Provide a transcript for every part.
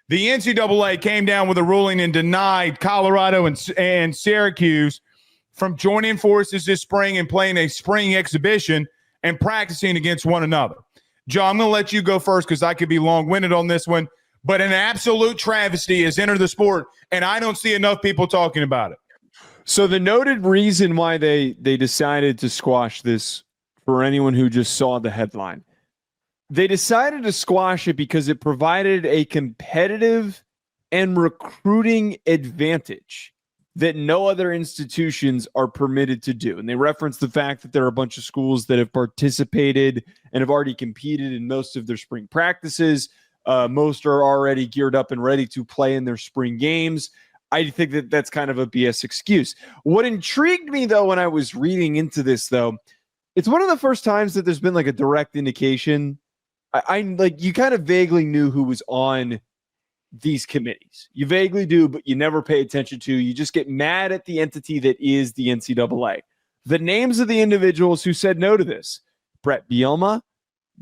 the NCAA came down with a ruling and denied Colorado and Syracuse from joining forces this spring and playing a spring exhibition and practicing against one another. Joe, I'm going to let you go first because I could be long-winded on this one, but an absolute travesty has entered the sport, and I don't see enough people talking about it. So the noted reason why they decided to squash this, for anyone who just saw the headline, they decided to squash it because it provided a competitive and recruiting advantage that no other institutions are permitted to do. And they referenced the fact that there are a bunch of schools that have participated and have already competed in most of their spring practices. Most are already geared up and ready to play in their spring games. I think that that's kind of a BS excuse. What intrigued me, though, when I was reading into this, though, it's one of the first times that there's been like a direct indication. I like, you kind of vaguely knew who was on these committees. You vaguely do, but you never pay attention to. You just get mad at the entity that is the NCAA. The names of the individuals who said no to this: Brett Bielema,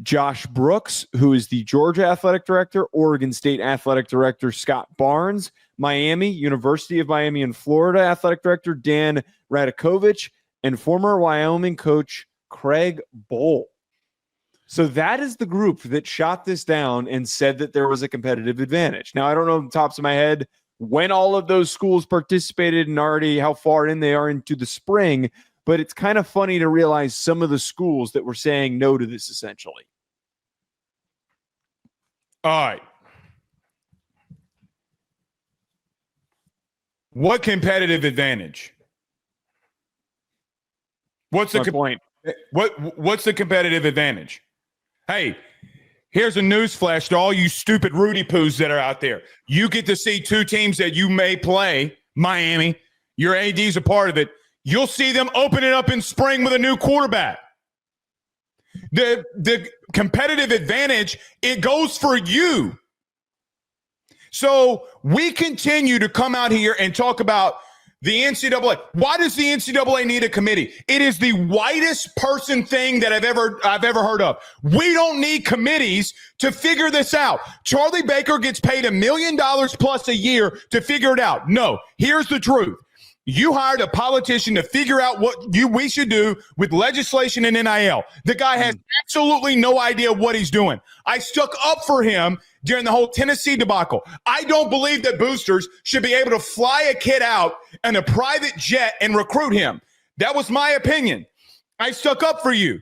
Josh Brooks, who is the Georgia athletic director, Oregon State athletic director Scott Barnes, Miami, University of Miami and Florida athletic director Dan Radakovich, and former Wyoming coach Craig Bohl. So that is the group that shot this down and said that there was a competitive advantage. Now, I don't know off the tops of my head when all of those schools participated and already how far in they are into the spring, but it's kind of funny to realize some of the schools that were saying no to this essentially. All right. What competitive advantage? What's the point? What's the competitive advantage? Hey, here's a news flash to all you stupid Rudy Poos that are out there. You get to see two teams that you may play, Miami. Your AD's a part of it. You'll see them open it up in spring with a new quarterback. The competitive advantage, it goes for you. So we continue to come out here and talk about the NCAA. Why does the NCAA need a committee? It is the whitest person thing that I've ever heard of. We don't need committees to figure this out. Charlie Baker gets paid $1 million plus a year to figure it out. No, here's the truth. You hired a politician to figure out what we should do with legislation and NIL. The guy has absolutely no idea what he's doing. I stuck up for him during the whole Tennessee debacle. I don't believe that boosters should be able to fly a kid out in a private jet and recruit him. That was my opinion. I stuck up for you.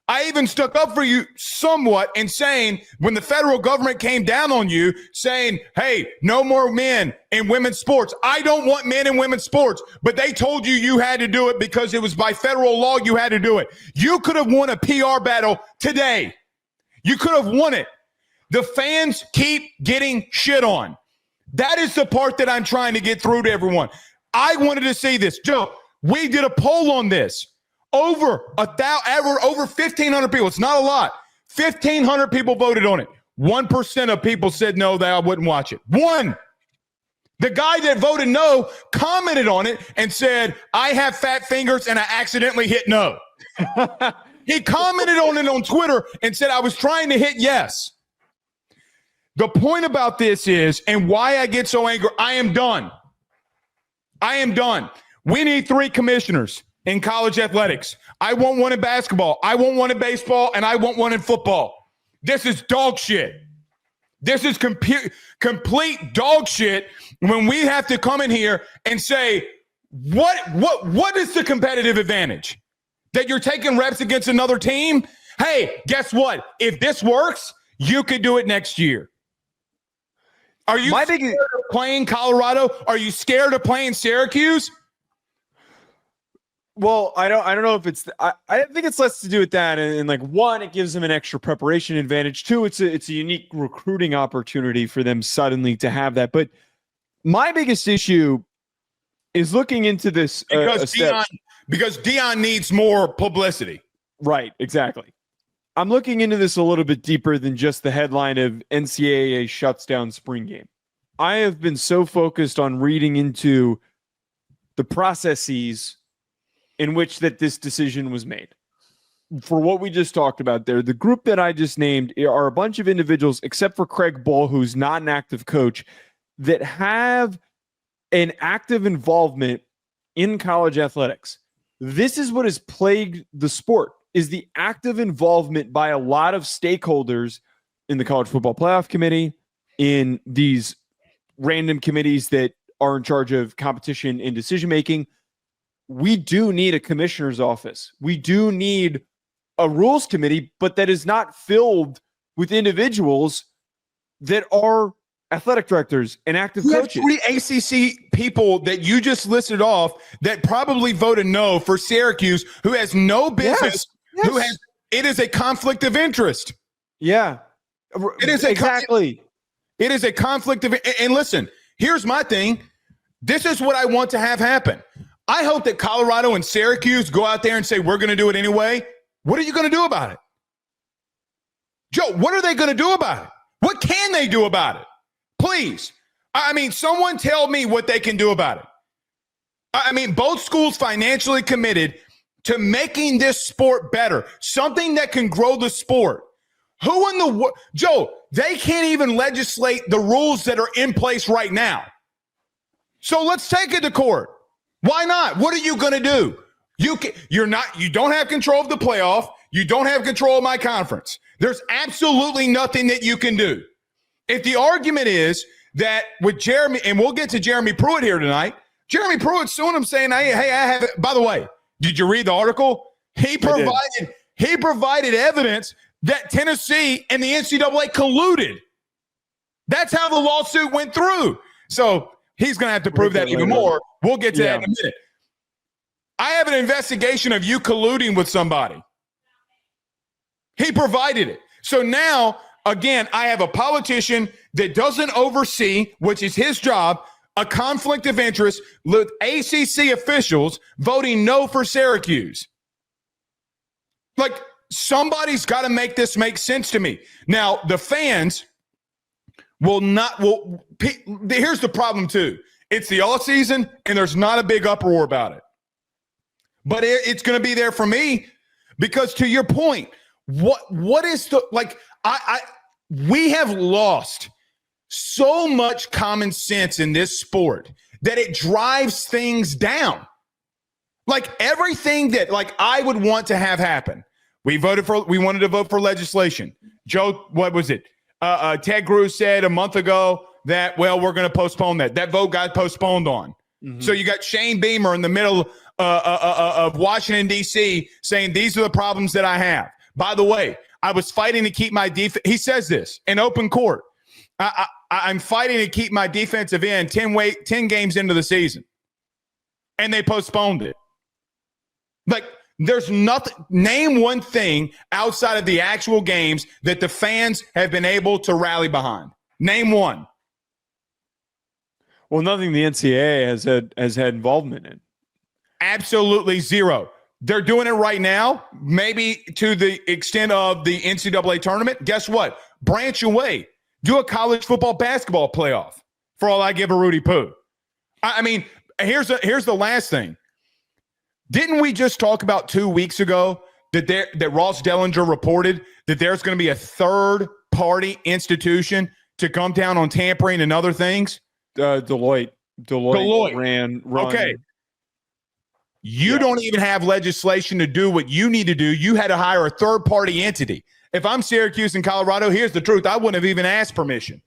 I even stuck up for you somewhat in saying when the federal government came down on you saying, hey, no more men in women's sports. I don't want men in women's sports, but they told you had to do it because it was by federal law you had to do it. You could have won a PR battle today. You could have won it. The fans keep getting shit on. That is the part that I'm trying to get through to everyone. I wanted to see this. Joe, we did a poll on this. Over 1,500 people. It's not a lot. 1,500 people voted on it. 1% of people said no, that I wouldn't watch it. One. The guy that voted no commented on it and said, I have fat fingers and I accidentally hit no. He commented on it on Twitter and said, I was trying to hit yes. The point about this is, and why I get so angry, I am done. I am done. We need 3 commissioners in college athletics. I want one in basketball. I want one in baseball, and I want one in football. This is dog shit. This is complete dog shit when we have to come in here and say, what is the competitive advantage? That you're taking reps against another team? Hey, guess what? If this works, you could do it next year. Are you scared of playing Colorado? Are you scared of playing Syracuse? Well, I don't know if it's. I think it's less to do with that. And like, one, it gives them an extra preparation advantage. Two, it's a unique recruiting opportunity for them suddenly to have that. But my biggest issue is looking into this because Deion needs more publicity. Right, exactly. I'm looking into this a little bit deeper than just the headline of NCAA shuts down spring game. I have been so focused on reading into the processes in which that this decision was made. for what we just talked about there, the group that I just named are a bunch of individuals, except for Craig Bull, who's not an active coach, that have an active involvement in college athletics. This is what has plagued the sport, is the active involvement by a lot of stakeholders in the College Football Playoff Committee, in these random committees that are in charge of competition and decision-making. We do need a commissioner's office. We do need a rules committee, but that is not filled with individuals that are athletic directors and active coaches. 3 ACC people that you just listed off that probably voted no for Syracuse, who has no business, Yes. It is a conflict of interest. Yeah. It is exactly. It is a conflict of, and listen, here's my thing. This is what I want to have happen. I hope that Colorado and Syracuse go out there and say, we're going to do it anyway. What are you going to do about it? Joe, what are they going to do about it? What can they do about it? Please. I mean, someone tell me what they can do about it. I mean, both schools financially committed to making this sport better, something that can grow the sport. Who in the world? Joe, they can't even legislate the rules that are in place right now. So let's take it to court. Why not? What are you going to do? You don't have control of the playoff. You don't have control of my conference. There's absolutely nothing that you can do. If the argument is that with Jeremy, and we'll get to Jeremy Pruitt here tonight, Jeremy Pruitt's suing him saying, hey, I have it. By the way, did you read the article? He provided evidence that Tennessee and the NCAA colluded. That's how the lawsuit went through. So he's going to have to prove that even more. We'll get to that in a minute. I have an investigation of you colluding with somebody. He provided it. So now, again, I have a politician that doesn't oversee, which is his job, a conflict of interest with ACC officials voting no for Syracuse. Like, somebody's got to make this make sense to me. Now, the fans here's the problem too. It's the all season and there's not a big uproar about it. But it's going to be there for me because, to your point, what is the, like, we have lost so much common sense in this sport that it drives things down. Like, everything that, like, I would want to have happen. We wanted to vote for legislation. Joe, what was it? Ted Cruz said a month ago that, well, we're going to postpone that. That vote got postponed on. Mm-hmm. So you got Shane Beamer in the middle of Washington, D.C. saying, these are the problems that I have. By the way, I was fighting to keep my defense. He says this in open court. I'm fighting to keep my defensive end 10 games into the season. And they postponed it. Like, there's nothing. Name one thing outside of the actual games that the fans have been able to rally behind. Name one. Well, nothing the NCAA has had involvement in. Absolutely zero. They're doing it right now, maybe to the extent of the NCAA tournament. Guess what? Branch away. Do a college football basketball playoff for all I give a Rudy Poo. I mean, here's the last thing. Didn't we just talk about 2 weeks ago that Ross Dellinger reported that there's going to be a third-party institution to come down on tampering and other things? Deloitte ran. Okay. You don't even have legislation to do what you need to do. You had to hire a third-party entity. If I'm Syracuse and Colorado, here's the truth. I wouldn't have even asked permission.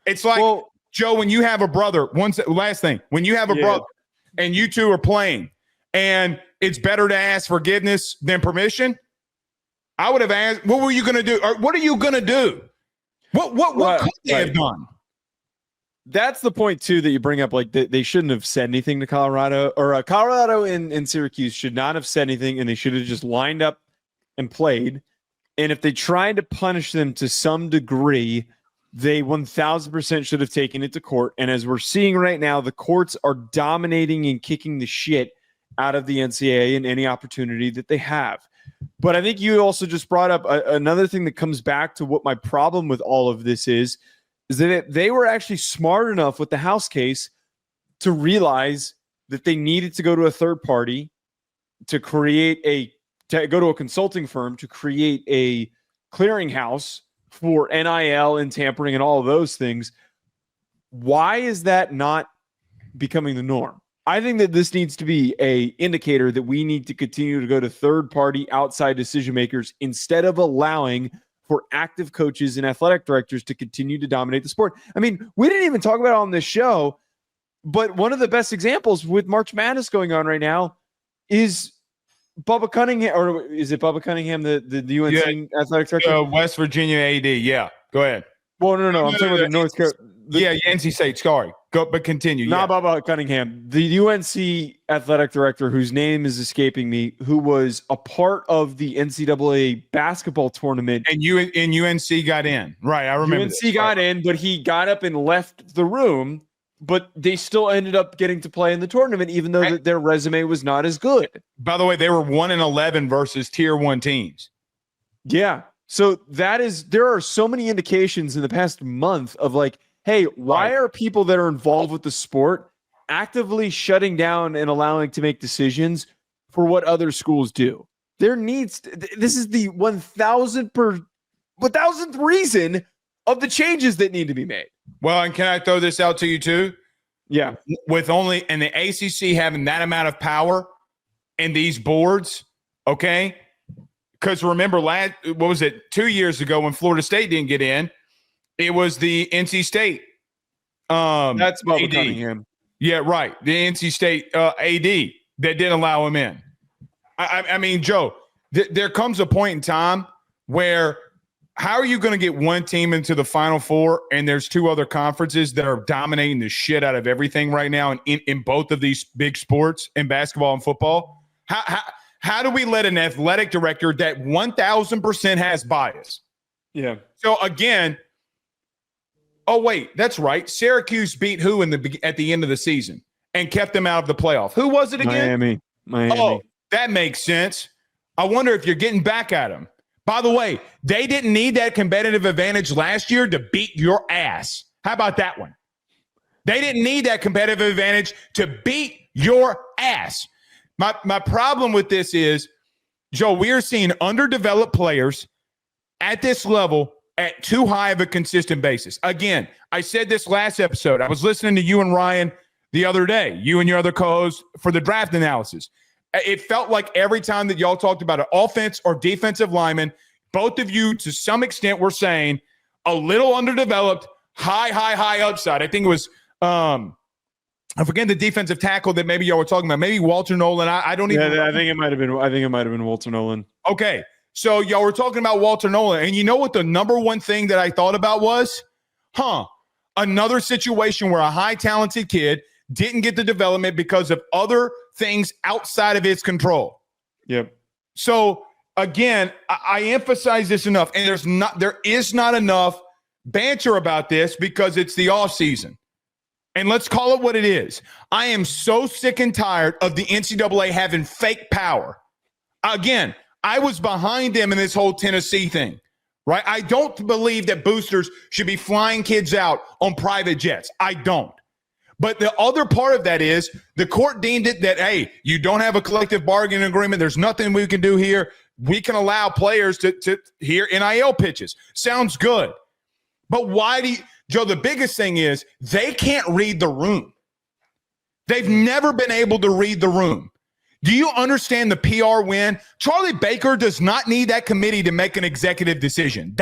It's like, Joe, when you have a brother, last thing, when you have a brother and you two are playing and it's better to ask forgiveness than permission, I would have asked, what were you going to do? Or what are you going to do? What could they have done? That's the point, too, that you bring up. Like, they shouldn't have said anything to Colorado, or Colorado and Syracuse should not have said anything, and they should have just lined up and played. And if they tried to punish them to some degree, they 1,000% should have taken it to court. And as we're seeing right now, the courts are dominating and kicking the shit out of the NCAA in any opportunity that they have. But I think you also just brought up another thing that comes back to what my problem with all of this is that they were actually smart enough with the House case to realize that they needed to go to a third party to create a to go to a consulting firm to create a clearinghouse for NIL and tampering and all of those things. Why is that not becoming the norm? I think that this needs to be a indicator that we need to continue to go to third-party outside decision makers instead of allowing for active coaches and athletic directors to continue to dominate the sport. I mean, we didn't even talk about it on this show, but one of the best examples with March Madness going on right now is Bubba Cunningham, or is it Bubba Cunningham, the UNC athletic director? West Virginia AD. Yeah, go ahead. Well, no. I'm talking about the North Carolina. NC State. Sorry, but continue. Not Bubba Cunningham, the UNC athletic director, whose name is escaping me, who was a part of the NCAA basketball tournament. And UNC got in. Right, I remember. UNC got in, but he got up and left the room. But they still ended up getting to play in the tournament, even though their resume was not as good. By the way, they were 1-11 versus tier 1 teams. Yeah. So there are so many indications in the past month of like, hey, why are people that are involved with the sport actively shutting down and allowing to make decisions for what other schools do? This is the 1000th reason of the changes that need to be made. Well, and can I throw this out to you too? Yeah. With only and the ACC having that amount of power in these boards, okay? Because remember, 2 years ago when Florida State didn't get in, it was the NC State. That's Bubba AD. Cunningham. Yeah, right. The NC State AD that didn't allow him in. I mean, Joe, there comes a point in time where how are you going to get one team into the Final Four and there's two other conferences that are dominating the shit out of everything right now in both of these big sports, in basketball and football? How do we let an athletic director that 1,000% has bias? Yeah. So again, oh wait, that's right. Syracuse beat who at the end of the season and kept them out of the playoff? Who was it again? Miami. Oh, that makes sense. I wonder if you're getting back at them. By the way, they didn't need that competitive advantage last year to beat your ass. How about that one? They didn't need that competitive advantage to beat your ass. My problem with this is, Joe, we are seeing underdeveloped players at this level at too high of a consistent basis. Again, I said this last episode. I was listening to you and Ryan the other day, you and your other co-host, for the draft analysis. It felt like every time that y'all talked about an offense or defensive lineman, both of you, to some extent, were saying a little underdeveloped, high upside. I think it was, I forget the defensive tackle that maybe y'all were talking about. Maybe Walter Nolan. I don't even. Yeah, I think it might have been Walter Nolan. Okay, so y'all were talking about Walter Nolan, and you know what the number one thing that I thought about was, another situation where a high talented kid didn't get the development because of other things outside of his control. Yep. So again, I emphasize this enough, and there is not enough banter about this because it's the off season. And let's call it what it is. I am so sick and tired of the NCAA having fake power. Again, I was behind them in this whole Tennessee thing, right? I don't believe that boosters should be flying kids out on private jets. I don't. But the other part of that is the court deemed it that, hey, you don't have a collective bargaining agreement. There's nothing we can do here. We can allow players to hear NIL pitches. Sounds good. But why do you, Joe, the biggest thing is they can't read the room. They've never been able to read the room. Do you understand the PR win? Charlie Baker does not need that committee to make an executive decision.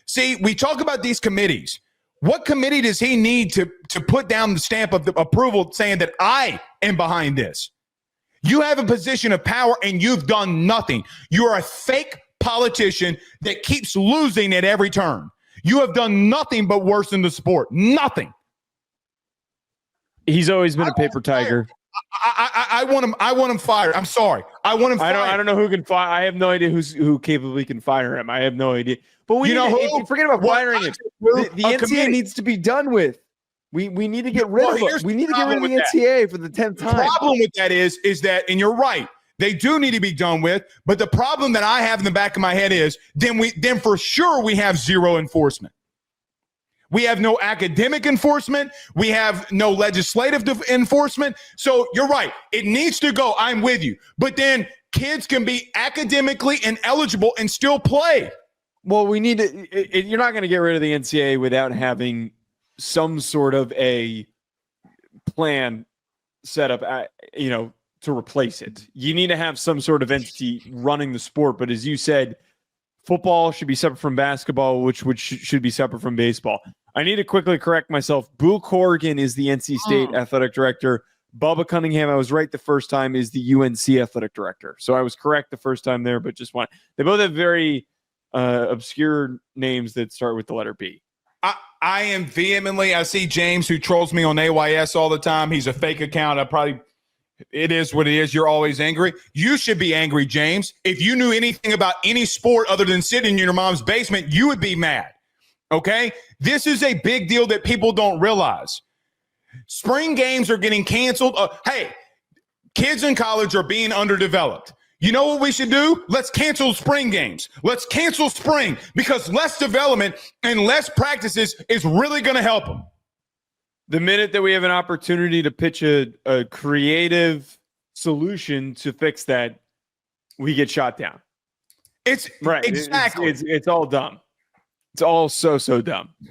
See, we talk about these committees. What committee does he need to put down the stamp of the approval saying that I am behind this? You have a position of power and you've done nothing. You're a fake politician that keeps losing at every turn. You have done nothing but worsen the sport. Nothing. He's always been a paper tiger. I want him. I want him fired. I'm sorry. I want him fired. I don't know who can fire. I have no idea who capably can fire him. I have no idea. But forget about firing him. The NCAA needs to be done with. We need to get rid of it. We need to get rid of the NCAA for the 10th time. The problem with that is that, and you're right, they do need to be done with. But the problem that I have in the back of my head is then for sure we have zero enforcement. We have no academic enforcement. We have no legislative enforcement. So you're right. It needs to go. I'm with you. But then kids can be academically ineligible and still play. Well, we need to. You're not going to get rid of the NCAA without having some sort of a plan set up, to replace it. You need to have some sort of entity running the sport. But as you said, football should be separate from basketball, which should be separate from baseball. I need to quickly correct myself. Boo Corrigan is the NC State athletic director. Bubba Cunningham, I was right the first time, is the UNC athletic director. So I was correct the first time there, but they both have very obscure names that start with the letter B. I am vehemently, I see James who trolls me on AYS all the time. He's a fake account. It is what it is. You're always angry. You should be angry, James. If you knew anything about any sport other than sitting in your mom's basement, you would be mad. Okay? This is a big deal that people don't realize. Spring games are getting canceled. Hey, kids in college are being underdeveloped. You know what we should do? Let's cancel spring games. Let's cancel spring because less development and less practices is really going to help them. The minute that we have an opportunity to pitch a creative solution to fix that, we get shot down. It's right. Exactly. It's all dumb. It's all so dumb.